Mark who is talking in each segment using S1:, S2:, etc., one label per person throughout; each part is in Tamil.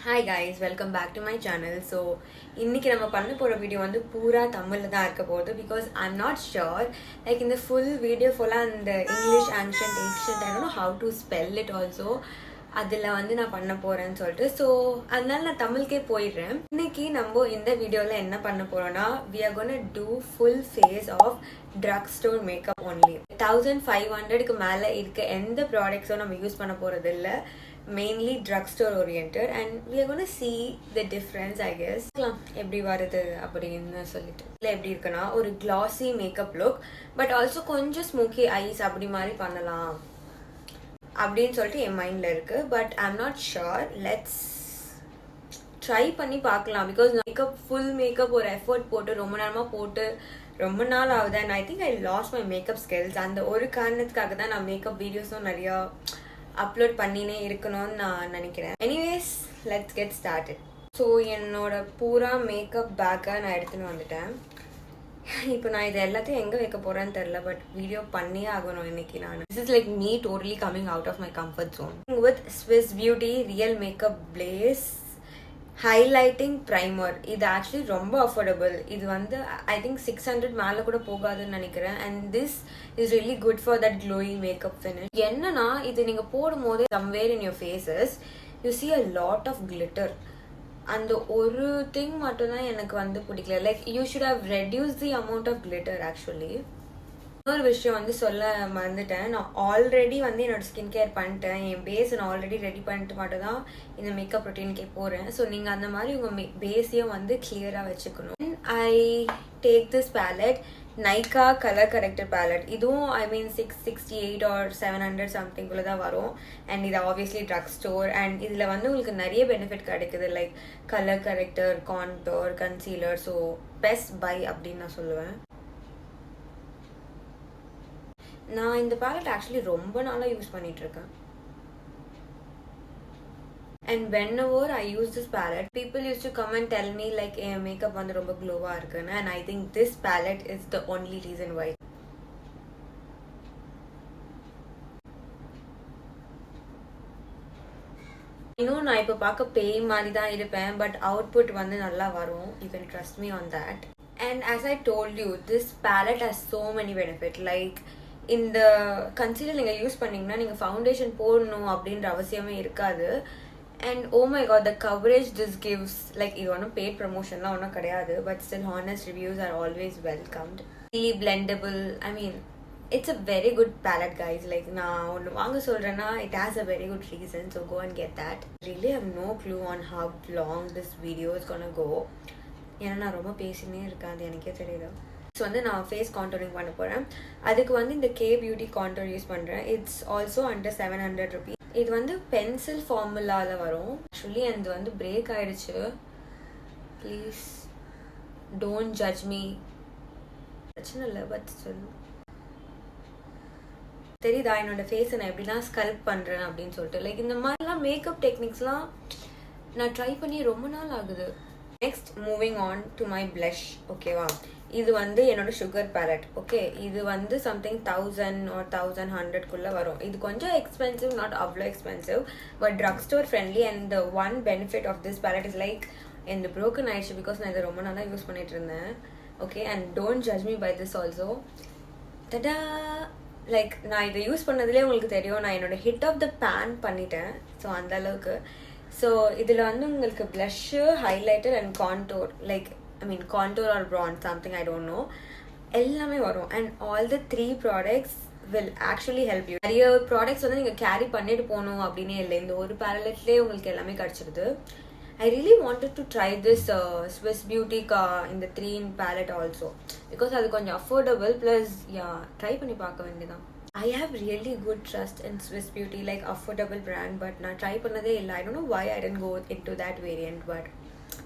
S1: Hi guys, welcome back to my channel. So, இன்னைக்கு நம்ம பண்ண போற வீடியோ வந்து பூரா தமிழ்ல தான் இருக்க போகுது because I'm not sure like in the full video full அந்த English ancient I don't know how to spell it also அதில் வந்து நான் பண்ண போறேன்னு சொல்லிட்டு ஸோ அதனால நான் தமிழுக்கே போயிடுறேன். இன்னைக்கு நம்ம இந்த வீடியோவில் என்ன பண்ண போறோம்னா we are gonna do full phase of drugstore makeup only. 1500க்கு மேலே இருக்க எந்த ப்ராடக்ட்ஸும் நம்ம யூஸ் பண்ண போறது இல்லை. Mainly drugstore oriented and we are going to see the difference I guess எப்படி வருது அப்படின்னு சொல்லிட்டு இல்லை எப்படி இருக்குன்னா ஒரு glossy makeup look but also கொஞ்சம் smoky eyes அப்படி மாதிரி பண்ணலாம் அப்படின்னு சொல்லிட்டு என் மைண்டில் இருக்கு but I am not sure let's try பண்ணி பார்க்கலாம் பிகாஸ் மேக்கப் ஃபுல் மேக்கப் ஒரு எஃபர்ட் போட்டு ரொம்ப நேரமாக போட்டு ரொம்ப நாள் ஆகுது and I think I last my makeup skills அந்த ஒரு காரணத்துக்காக தான் நான் மேக்கப் வீடியோஸும் நிறையா அப்லோட் பண்ணினே இருக்கணும்னு நான் நினைக்கிறேன். Anyways let's get started. So என்னோட பூரா மேக்கப் பேக்கை நான் எடுத்துன்னு வந்துட்டேன். இப்போ நான் இது எல்லாத்தையும் எங்கே வைக்க போகிறேன்னு தெரில பட் வீடியோ பண்ணியே ஆகணும் இன்னைக்கு நான். This is like me totally coming out of my comfort zone with Swiss Beauty real makeup place highlighting primer. இது ஆக்சுவலி ரொம்ப அஃபோர்டபுள். இது வந்து ஐ திங்க் 600 மேலே கூட போகாதுன்னு நினைக்கிறேன் and this is really good for that glowing makeup finish. என்னன்னா இது நீங்கள் போடும்போது somewhere in your faces you see a lot of glitter. அந்த ஒரு திங் மட்டும்தான் எனக்கு வந்து பிடிக்கல. Like you should have reduce the amount of glitter. Actually இன்னொரு விஷயம் வந்து சொல்ல மறந்துட்டேன். நான் ஆல்ரெடி வந்து என்னோட ஸ்கின் கேர் பண்ணிட்டேன். என் பேஸ் நான் ஆல்ரெடி ரெடி பண்ணிட்டு மட்டும் தான் இந்த மேக்கப் ரொட்டீனுக்கே போகிறேன். ஸோ நீங்கள் அந்த மாதிரி உங்கள் பேஸையும் வந்து கிளியராக வச்சுக்கணும். I take this palette Nykaa colour corrector palette. இதுவும் ஐ மீன் 668 ஆர் 700 சம்திங்குள்ளே தான் வரும் அண்ட் இது ஆப்வியஸ்லி ட்ரக் ஸ்டோர் அண்ட் இதில் வந்து உங்களுக்கு நிறைய பெனிஃபிட் கிடைக்குது like colour corrector, contour, concealer. So best buy அப்படின்னு நான் சொல்லுவேன். நான் இந்த பேலட் ஆக்சுவலி ரொம்ப நாளாக யூஸ் பண்ணிட்டு இருக்கேன் and whenever I use this palette people used to come and tell me like N makeup வந்து ரொம்ப க்ளோவாக இருக்குன்னு and I think this palette is the only reason why. இன்னும் நான் இப்போ பார்க்க பேய் மாதிரி தான் இருப்பேன் பட் அவுட்புட் வந்து நல்லா வரும். You can trust me on that. And as I told you this palette has so many benefits like இந்த கன்சீலர் நீங்கள் யூஸ் பண்ணிங்கன்னா நீங்கள் ஃபவுண்டேஷன் போடணும் அப்படின்ற அவசியமே இருக்காது and oh my God the coverage this gives like இது ஒன்றும் பெய்ட் ப்ரமோஷன்லாம் ஒன்றும் கிடையாது but still honest reviews are always welcomed. Easily blendable. I mean it's a very good palette guys. Like நான் ஒன்று வாங்க சொல்கிறேன்னா it has a very good reason so go and get that. Really have no clue on how long this video is gonna go. ஏன்னா நான் ரொம்ப பேசினே இருக்கேன் அது எனக்கே தெரியுது. ஸோ வந்து நான் ஃபேஸ் கான்டோரிங் பண்ண போகிறேன். அதுக்கு வந்து இந்த கே பியூட்டி கான்டோர் யூஸ் பண்ணுறேன். It's also under 700 rupees. இது வந்து பென்சில் ஃபார்முலாவில் வரும் ஆக்சுவலி. அது வந்து பிரேக் ஆகிடுச்சு. Please don't judge me. பிரச்சனை இல்லை பட் சொல்லு தெரியுதா என்னோட ஃபேஸை நான் எப்படிலாம் ஸ்கல்ப் பண்ணுறேன் அப்படின்னு சொல்லிட்டு. லைக் இந்த மாதிரிலாம் மேக்கப் டெக்னிக்ஸ்லாம் நான் ட்ரை பண்ணி ரொம்ப நாள் ஆகுது. Next moving on to my blush. ஓகேவா, இது வந்து என்னோட சுகர் பேலட். ஓகே, இது வந்து சம்திங் 1000 or 1100 வரும். இது கொஞ்சம் எக்ஸ்பென்சிவ், நாட் அவ்வளோ expensive but drug store friendly and the one benefit of this palette is like இந்த ப்ரோக்கன் ஆயிடுச்சு பிகாஸ் நான் இதை ரொம்ப நாளாக யூஸ் பண்ணிட்டு இருந்தேன். Okay, and don't judge me by this also. தடா லைக் நான் இதை யூஸ் பண்ணதுலேயே உங்களுக்கு தெரியும் நான் என்னோட ஹிட் ஆஃப் த பேன் பண்ணிட்டேன். ஸோ அந்த அளவுக்கு. ஸோ இதில் வந்து உங்களுக்கு blush, highlighter and contour like I mean contour or bronze something I don't know எல்லாமே வரும் and all the 3 products will actually help you. நிறைய ப்ராடக்ட்ஸ் வந்து நீங்கள் கேரி பண்ணிட்டு போகணும் அப்படின்னே இல்லை. இந்த ஒரு பேலட்லேயே உங்களுக்கு எல்லாமே கிடச்சிருது. I really wanted to try this Swiss Beauty இந்த 3 in palette also because அது கொஞ்சம் affordable plus ட்ரை பண்ணி பார்க்க வேண்டியதான். I have really good trust in Swiss Beauty like affordable brand but நான் ட்ரை பண்ணதே இல்லை. I don't know why I didn't go into that variant but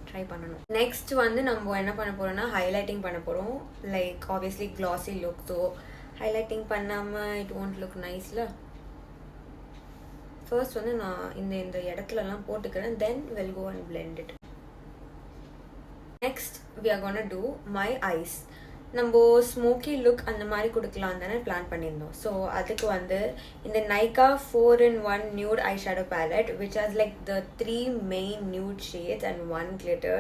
S1: try பண்ணணும். நெக்ஸ்ட் வந்து நம்ம என்ன பண்ண போகிறோம்னா ஹைலைட்டிங் பண்ண போகிறோம். Like obviously classy look. So highlighting பண்ணாமல் இட் ஒன்ட் லுக் நைஸில். ஃபர்ஸ்ட் வந்து நான் இந்த இடத்துலலாம் போட்டுக்கிறேன் then will go and blend it. Next we are gonna do my eyes. நம்ம ஸ்மோக்கி லுக் அந்த மாதிரி கொடுக்கலாம் தானே பிளான் பண்ணியிருந்தோம். ஸோ அதுக்கு வந்து இந்த Nykaa 4-in-1 nude eye shadow palette which has like the 3 main nude shades and 1 glitter.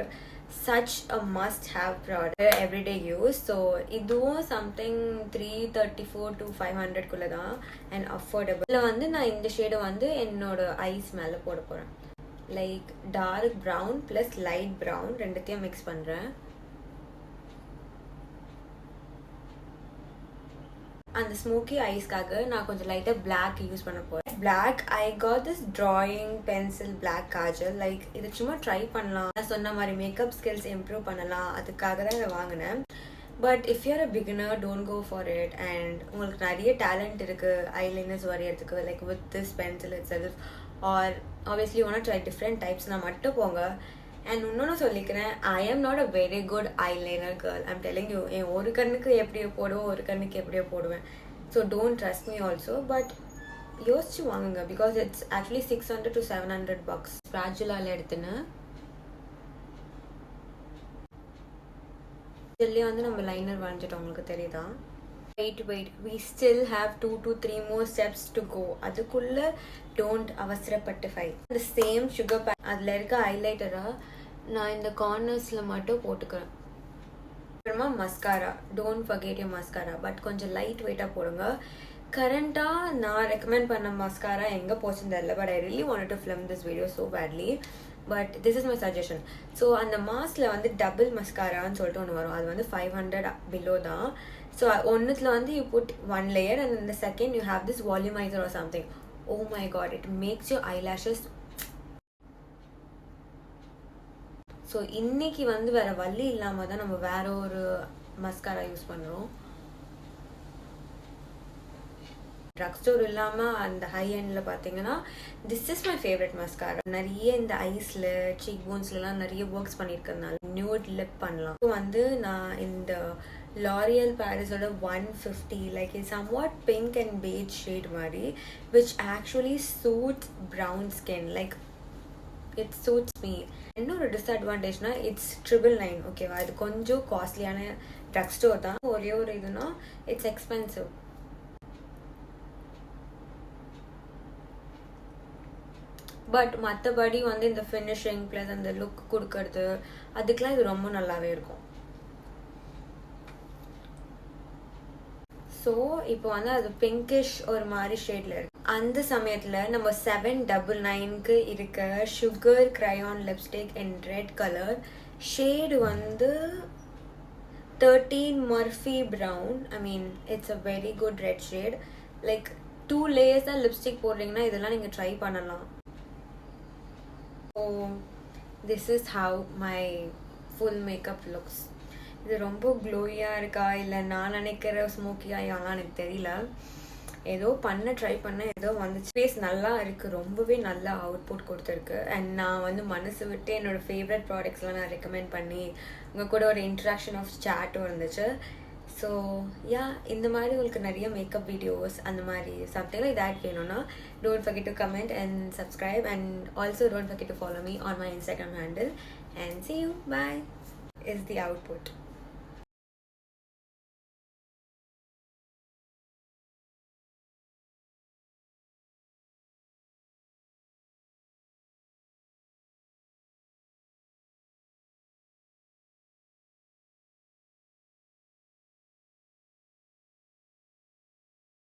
S1: Such a must have product everyday use. So இதுவும் something 334 to 500 குள்ள தான் and affordable. இதில் வந்து நான் இந்த ஷேடை வந்து என்னோட ஐஸ் மேலே போட போகிறேன். Like dark brown plus light brown ரெண்டுத்தையும் மிக்ஸ் பண்ணுறேன். அந்த ஸ்மோக்கி ஐஸ்க்காக நான் கொஞ்சம் லைட்டாக பிளாக் யூஸ் பண்ண போகிறேன். Black I got this drawing pencil black kajal. Like இது சும்மா ட்ரை பண்ணலாம், நான் சொன்ன மாதிரி மேக்கப் ஸ்கில்ஸ் இம்ப்ரூவ் பண்ணலாம், அதுக்காக தான் இதை வாங்கினேன். But if you're a beginner don't go for it. And உங்களுக்கு நிறைய டேலண்ட் இருக்குது ஐலைனர்ஸ் வரையறதுக்கு, like with this pencil itself are obviously one try different டைப்ஸ்னா மட்டும் போங்க. அண்ட் இன்னொன்று சொல்லிக்கிறேன், I am not a very good eyeliner girl. I'm telling you, என் ஒரு கண்ணுக்கு எப்படியோ போடுவேன், ஒரு கண்ணுக்கு எப்படியோ போடுவேன். So don't trust me also. But யோசிச்சு வாங்குங்க பிகாஸ் இட்ஸ் ஆக்சுவலி $600 to $700. ஸ்பாச்சுலாவில் எடுத்துன்னு இதுலேயே வந்து நம்ம லைனர் வரைஞ்சிட்டோம், உங்களுக்கு தெரியுதா? Wait we still have 2 to 3 more steps to go. அதுக்குள்ள டோன்ட் அவசரப்பட்டு ஃபைட். இந்த சேம் சுகர் பேக் அதில் இருக்க ஹைலைட்டரா நான் இந்த கார்னர்ஸில் மட்டும் போட்டுக்கிறேன். அப்புறமா mascara, don't forget your mascara. But கொஞ்சம் லைட் வெயிட்டாக போடுங்க. கரண்ட்டாக நான் ரெக்கமெண்ட் பண்ண மஸ்காரா எங்கே போச்சுன்னு தெரியல. But I really wanted to film this video so badly. But this is my suggestion. So அந்த மாஸ்கில் வந்து டபுள் மஸ்காரான்னு சொல்லிட்டு ஒன்று வரும், அது வந்து 500 பிலோ தான். ஸோ ஒன்றுத்தில் வந்து you put 1 layer and in the second you have this volumizer or something. Oh my god, it makes your eyelashes. So இன்னைக்கு வந்து வேற வழி இல்லாமல் தான் நம்ம வேற ஒரு மஸ்காரா யூஸ் பண்ணுறோம். ட்ரக் ஸ்டோர் இல்லாமல் அந்த ஹை எண்டில் பார்த்தீங்கன்னா this is my favourite mascara. நிறைய இந்த ஐஸில் சீக் போன்ஸ்லாம் நிறைய ஒர்க்ஸ் பண்ணியிருக்கிறதுனால நியூட் லிப் பண்ணலாம். ஸோ வந்து நான் இந்த லாரியல் பாரிஸோட 150 like it somewhat pink and beige shade மாதிரி which actually suits brown skin. Like it suits me. இன்னொரு டிஸ்அட்வான்டேஜ்னா இட்ஸ் 999. ஓகேவா? இது கொஞ்சம் காஸ்ட்லியான ட்ரக் ஸ்டோர் தான். ஒரே ஒரு இதுனா இட்ஸ் எக்ஸ்பென்சிவ். பட் மற்றபடி வந்து இந்த ஃபினிஷிங் ப்ளஸ் அந்த லுக் கொடுக்கறது அதுக்கெலாம் இது ரொம்ப நல்லாவே இருக்கும். ஸோ இப்போ வந்து அது பிங்கிஷ் ஒரு மாதிரி ஷேடில் இருக்கு. அந்த சமயத்தில் நம்ம 799க்கு இருக்க சுகர் க்ரையான் லிப்ஸ்டிக் இன் ரெட் கலர் ஷேடு வந்து 13 Murphy brown. I mean it's a very good red shade. Like 2 layers தான் லிப்ஸ்டிக் போடுறீங்கன்னா இதெல்லாம் நீங்கள் ட்ரை பண்ணலாம். So this is how my full makeup looks. இது ரொம்ப க்ளோயாக இருக்கா இல்லை நான் நினைக்கிற ஸ்மோக்கியாக எனக்கு தெரியல. ஏதோ ட்ரை பண்ண ஏதோ வந்துச்சு. ஃபேஸ் நல்லா இருக்குது, ரொம்பவே நல்லா அவுட்புட் கொடுத்துருக்கு. அண்ட் நான் வந்து மனசு விட்டு என்னோடய ஃபேவரட் ப்ராடக்ட்ஸ்லாம் நான் ரெக்கமெண்ட் பண்ணி உங்கள் கூட ஒரு இன்ட்ராக்ஷன் ஆஃப் சாட்டும் இருந்துச்சு. ஸோ யா, இந்த மாதிரி உங்களுக்கு நிறைய மேக்கப் வீடியோஸ் அந்த மாதிரி சம்திங் லைக் தேட் வேணும்னா don't forget to comment and subscribe. And also don't forget to follow me on my Instagram handle. And see you. Bye. Is the output.